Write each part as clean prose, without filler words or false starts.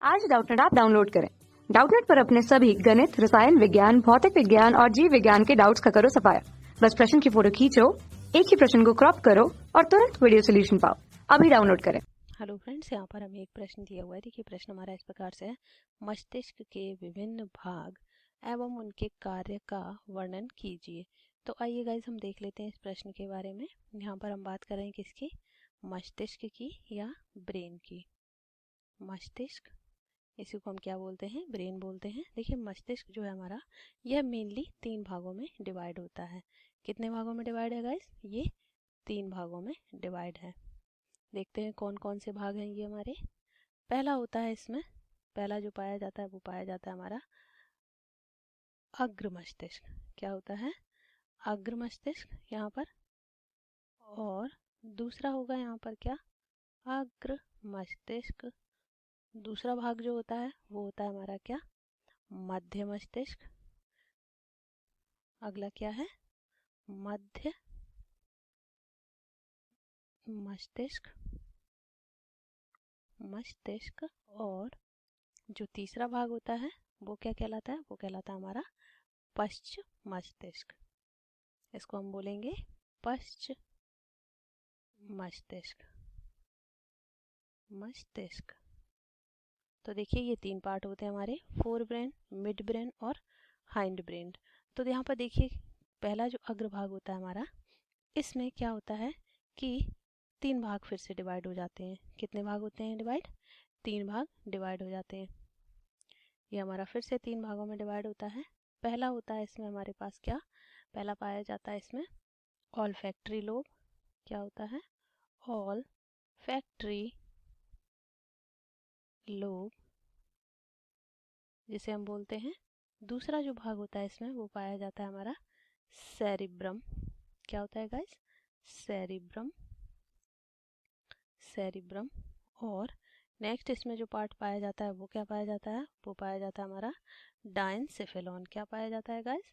आज Doubtnut app download करें। Doubtnut पर अपने सभी गणित, रसायन विज्ञान, भौतिक विज्ञान और जीव विज्ञान के डाउट्स का करो सफाया। बस प्रश्न की फोटो खींचो, एक ही प्रश्न को क्रॉप करो और तुरंत वीडियो सोल्यूशन पाओ। अभी डाउनलोड करें। हेलो फ्रेंड्स, यहाँ पर हमें एक प्रश्न दिया हुआ है। देखिए प्रश्न हमारा इस प्रकार से है, मस्तिष्क के विभिन्न भाग एवं उनके कार्य का वर्णन कीजिए। तो आइए गाइस हम देख लेते हैं इस प्रश्न के बारे में। यहाँ पर हम बात कर रहे हैं किसकी, मस्तिष्क की या ब्रेन की। मस्तिष्क, इसी को हम क्या बोलते हैं, ब्रेन बोलते हैं। देखिए मस्तिष्क जो है हमारा, यह मेनली 3 भागों में डिवाइड होता है। कितने भागों में डिवाइड है गाइस, ये 3 भागों में डिवाइड है। देखते हैं कौन कौन से भाग हैं ये हमारे। पहला होता है इसमें, पहला जो पाया जाता है वो पाया जाता है हमारा अग्र मस्तिष्क। क्या होता है, अग्र मस्तिष्क यहाँ पर। और दूसरा होगा यहाँ पर क्या, अग्र मस्तिष्क। दूसरा भाग जो होता है वो होता है हमारा क्या, मध्य मस्तिष्क। अगला क्या है, मध्य मस्तिष्क। मस्तिष्क। और जो तीसरा भाग होता है वो क्या कहलाता है, वो कहलाता है हमारा पश्च मस्तिष्क। इसको हम बोलेंगे पश्च मस्तिष्क। मस्तिष्क। तो देखिए ये 3 पार्ट होते हैं हमारे, फोर ब्रेन, मिड ब्रेन और हाइंड ब्रेन। तो यहाँ पर देखिए पहला जो अग्रभाग होता है हमारा, इसमें क्या होता है कि 3 भाग फिर से डिवाइड हो जाते हैं। कितने भाग होते हैं डिवाइड, 3 भाग डिवाइड हो जाते हैं। ये हमारा फिर से 3 भागों में डिवाइड होता है। पहला होता है इसमें हमारे पास क्या, पहला पाया जाता है इसमें ऑल फैक्ट्री लोब। क्या होता है, ऑल फैक्ट्री लोब, जिसे हम बोलते हैं। दूसरा जो भाग होता है इसमें वो पाया जाता है हमारा सेरिब्रम। क्या होता है गाइस, सेरिब्रम। सेरिब्रम। और नेक्स्ट इसमें जो पार्ट पाया जाता है वो क्या पाया जाता है, वो पाया जाता है हमारा डायनसेफेलॉन। क्या पाया जाता है गाइस,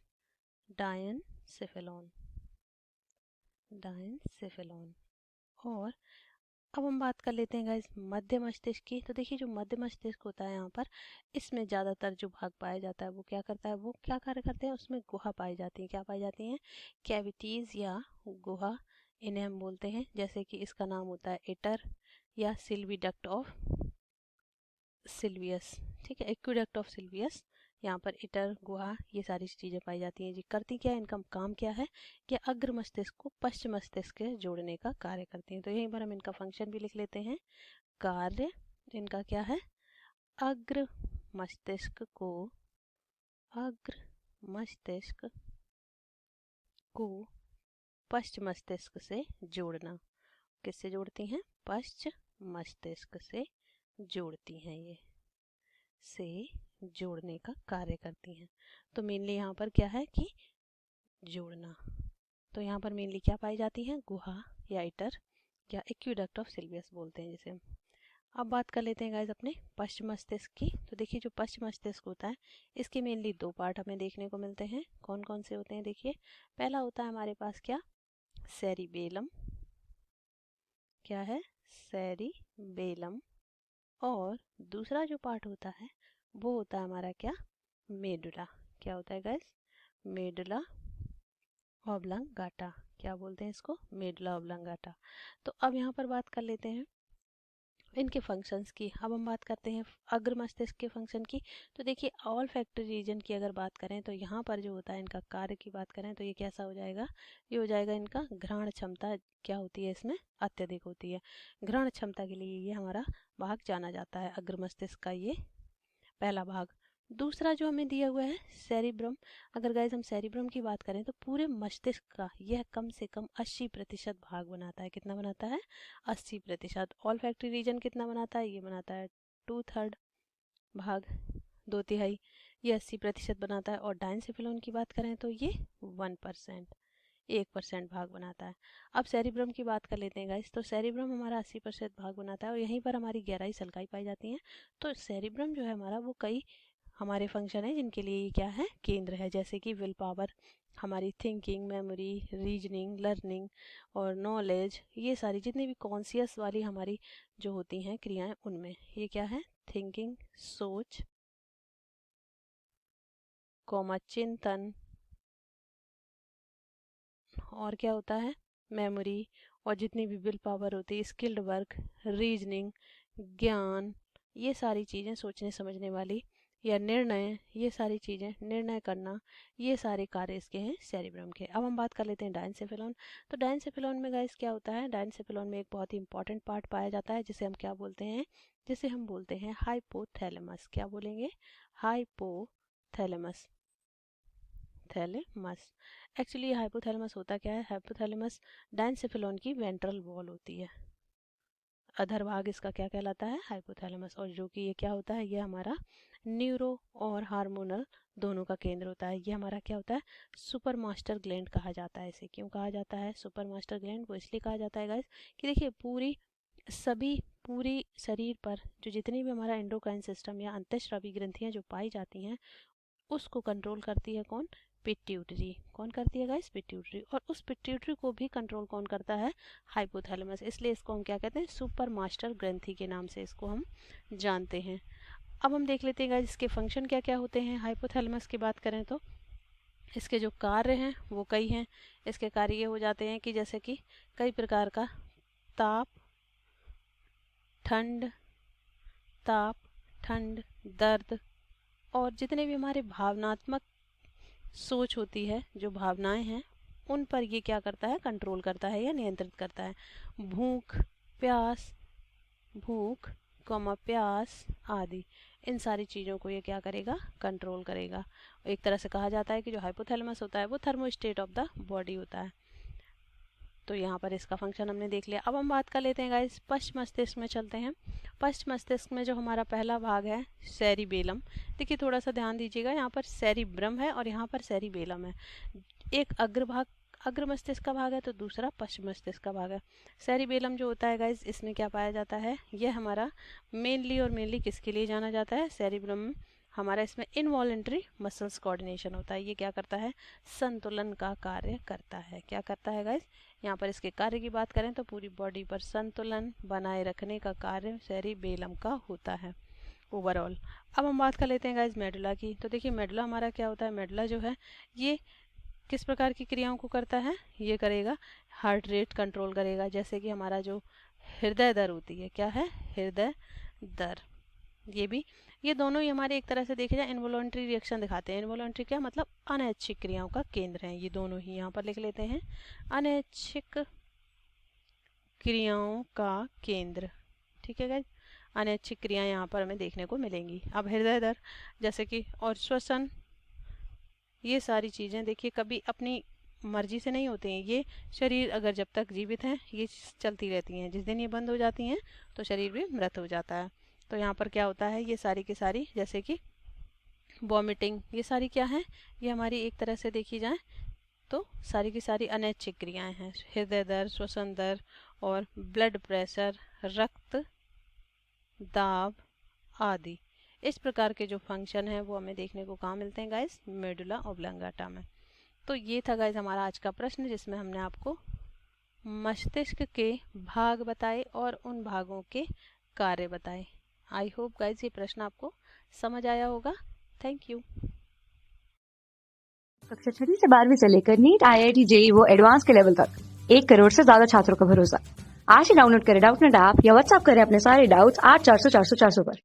डायनसेफेलॉन। डायनसेफेलॉन। और अब हम बात कर लेते हैं गाइस मध्य मस्तिष्क की। तो देखिए जो मध्य मस्तिष्क होता है यहाँ पर, इसमें ज़्यादातर जो भाग पाया जाता है वो क्या करता है, वो क्या कार्य करते हैं, उसमें गुहा पाई जाती है। क्या पाई जाती हैं, कैविटीज़ या गुहा, इन्हें हम बोलते हैं। जैसे कि इसका नाम होता है एटर या सिल्वीडक्ट ऑफ सिल्वियस। ठीक है, एक्विडक्ट ऑफ सिल्वियस। यहाँ पर इटर, गुहा, ये सारी चीज़ें पाई जाती हैं। जी करती क्या है, इनका काम क्या है कि अग्र मस्तिष्क को पश्च मस्तिष्क के जोड़ने का कार्य करती हैं। तो यहीं पर हम इनका फंक्शन भी लिख लेते हैं। कार्य इनका क्या है, अग्र मस्तिष्क को, अग्र मस्तिष्क को पश्च मस्तिष्क से जोड़ना। किससे जोड़ती हैं, पश्च मस्तिष्क से जोड़ती हैं, ये से जोड़ने का कार्य करती हैं। तो मेनली यहाँ पर क्या है कि जोड़ना। तो यहाँ पर मेनली क्या पाई जाती हैं, गुहा या इटर या एक्विडक्ट ऑफ सिल्वियस बोलते हैं जिसे हम। अब बात कर लेते हैं गाइज अपने पश्च मस्तिष्क की। तो देखिए जो पश्च मस्तिष्क होता है, इसके मेनली 2 पार्ट हमें देखने को मिलते हैं। कौन कौन से होते हैं, देखिए पहला होता है हमारे पास क्या, सेरिबेलम। क्या है, सेरिबेलम। और दूसरा जो पार्ट होता है वो होता है हमारा क्या, मेडुला। क्या होता है गाइस, मेडुला ऑब्लांगाटा। क्या बोलते हैं इसको, मेडुला ऑब्लांगाटा। तो अब यहाँ पर बात कर लेते हैं इनके फंक्शंस की। अब हम बात करते हैं अग्र मस्तिष्क के फंक्शन की। तो देखिए ऑल फैक्टरी रीजन की अगर बात करें तो यहाँ पर जो होता है इनका कार्य की बात करें तो ये कैसा हो जाएगा, ये हो जाएगा इनका घ्राण क्षमता क्या होती है इसमें, अत्यधिक होती है। घ्राण क्षमता के लिए ये हमारा भाग जाना जाता है, अग्र मस्तिष्क का ये पहला भाग। दूसरा जो हमें दिया हुआ है सेरिब्रम। अगर गाइज हम सेरिब्रम की बात करें तो पूरे मस्तिष्क का यह कम से कम 80% भाग बनाता है। कितना बनाता है, 80%। ऑल फैक्ट्री रीजन कितना बनाता है, ये बनाता है 2/3 भाग, 2/3, ये 80% बनाता है। और डायनसेफेलॉन की बात करें तो ये 1%, 1% भाग बनाता है। अब सेरिब्रम की बात कर लेते हैं गाइस। तो सेरिब्रम हमारा 80% भाग बनाता है और यहीं पर हमारी गहराई सल्काई पाई जाती है। तो सेरिब्रम जो है हमारा, वो कई हमारे फंक्शन है जिनके लिए ये क्या है, केंद्र है। जैसे कि विल पावर, हमारी थिंकिंग, मेमोरी, रीजनिंग, लर्निंग और नॉलेज, ये सारी जितनी भी कॉन्शियस वाली हमारी जो होती हैं क्रियाएं, उनमें ये क्या है, थिंकिंग सोच, कॉमा चिंतन, और क्या होता है मेमोरी, और जितनी भी विल पावर होती है, स्किल्ड वर्क, रीजनिंग, ज्ञान, ये सारी चीज़ें सोचने समझने वाली, या निर्णय, ये सारी चीज़ें निर्णय करना, ये सारे कार्य इसके हैं सेरिब्रम के। अब हम बात कर लेते हैं डायनसेफेलॉन। तो डायनसेफेलॉन में गाइस क्या होता है, डायनसेफेलॉन में एक बहुत ही इंपॉर्टेंट पार्ट पाया जाता है जिसे हम क्या बोलते हैं, जिसे हम बोलते हैं हाइपोथैलेमस। क्या बोलेंगे, हाइपोथैलेमस, थैलेमस। एक्चुअली हाइपोथैलेमस होता क्या है, हाइपोथैलेमस डायनसेफेलॉन की वेंट्रल वॉल होती है, अधर भाग इसका क्या कहलाता है, हाइपोथैलेमस। और जो कि ये क्या होता है, ये हमारा न्यूरो और हार्मोनल दोनों का केंद्र होता है। ये हमारा क्या होता है, सुपर मास्टर ग्लैंड कहा जाता है। इसे क्यों कहा जाता है सुपर मास्टर ग्लैंड, वो इसलिए कहा जाता है गाइस कि देखिए पूरी शरीर पर जो जितनी भी हमारा एंडोक्राइन सिस्टम या अंतःस्रावी ग्रंथियां जो पाई जाती हैं, उसको कंट्रोल करती है कौन, पिट्यूटरी। कौन करती है गाइस, पिट्यूटरी। और उस पिट्यूटरी को भी कंट्रोल कौन करता है, हाइपोथैलेमस। इसलिए इसको हम क्या कहते हैं, सुपर मास्टर ग्रंथि के नाम से इसको हम जानते हैं। अब हम देख लेते हैं गाइस इसके फंक्शन क्या क्या होते हैं। हाइपोथैलेमस की बात करें तो इसके जो कार्य हैं वो कई हैं। इसके कार्य ये हो जाते हैं कि जैसे कि कई प्रकार का ताप, ठंड, दर्द, और जितने भी हमारे भावनात्मक सोच होती है, जो भावनाएं हैं, उन पर ये क्या करता है, कंट्रोल करता है या नियंत्रित करता है। भूख प्यास आदि, इन सारी चीज़ों को ये क्या करेगा, कंट्रोल करेगा। एक तरह से कहा जाता है कि जो हाइपोथैलेमस होता है वो थर्मोस्टेट ऑफ द बॉडी होता है। तो यहाँ पर इसका फंक्शन हमने देख लिया। अब हम बात कर लेते हैं गाइस पश्च मस्तिष्क में चलते हैं। पश्च मस्तिष्क में जो हमारा पहला भाग है सेरिबेलम, देखिए थोड़ा सा ध्यान दीजिएगा, यहाँ पर सेरिब्रम है और यहाँ पर सेरिबेलम है। एक अग्र मस्तिष्क का भाग है तो दूसरा पश्च मस्तिष्क का भाग है। सेरिबेलम जो होता है गाइस, इसमें क्या पाया जाता है, यह हमारा मेनली किसके लिए जाना जाता है, सेरिब्रम हमारा, इसमें इनवॉलेंट्री मसल्स कोऑर्डिनेशन होता है। ये क्या करता है, संतुलन का कार्य करता है। क्या करता है गाइस, यहाँ पर इसके कार्य की बात करें तो पूरी बॉडी पर संतुलन बनाए रखने का कार्य सेरिबेलम का होता है ओवरऑल। अब हम बात कर लेते हैं गाइस मेडुला की। तो देखिए मेडुला हमारा क्या होता है, मेडुला जो है ये किस प्रकार की क्रियाओं को करता है, ये करेगा हार्ट रेट कंट्रोल करेगा। जैसे कि हमारा जो हृदय दर होती है, क्या है, हृदय दर, ये दोनों ही हमारे एक तरह से देखे जाए इनवॉलंटरी रिएक्शन दिखाते हैं। इनवॉलंटरी क्या मतलब, अनैच्छिक क्रियाओं का केंद्र है ये दोनों ही। यहाँ पर लिख लेते हैं अनैच्छिक क्रियाओं का केंद्र, ठीक है गाइस। अनैच्छिक क्रियाएं यहाँ पर हमें देखने को मिलेंगी। अब हृदय दर जैसे कि, और श्वसन, ये सारी चीज़ें देखिए कभी अपनी मर्जी से नहीं होते हैं। ये शरीर अगर जब तक जीवित है ये चलती रहती हैं, जिस दिन ये बंद हो जाती हैं तो शरीर भी मृत हो जाता है। तो यहाँ पर क्या होता है, ये सारी की सारी जैसे कि वॉमिटिंग, ये सारी क्या है, ये हमारी एक तरह से देखी जाए तो सारी की सारी अनैच्छिक क्रियाएं हैं। हृदय दर, श्वसन दर और ब्लड प्रेशर, रक्त दाब आदि, इस प्रकार के जो फंक्शन है वो हमें देखने को कहाँ मिलते हैं गाइस, मेडुला ऑब्लांगेटा में। तो ये था गाइस हमारा आज का प्रश्न, जिसमें हमने आपको मस्तिष्क के भाग बताए और उन भागों के कार्य बताए। आई होप गाइस ये प्रश्न आपको समझ आया होगा। Thank you. कक्षा 6 से 12वीं से लेकर नीट, IIT, JEE वो एडवांस के लेवल तक 1 करोड़ से ज्यादा छात्रों का भरोसा। आज ही डाउनलोड करें डाउटनेट ऐप या व्हाट्सएप करें अपने सारे डाउट्स 8400 400 400 पर।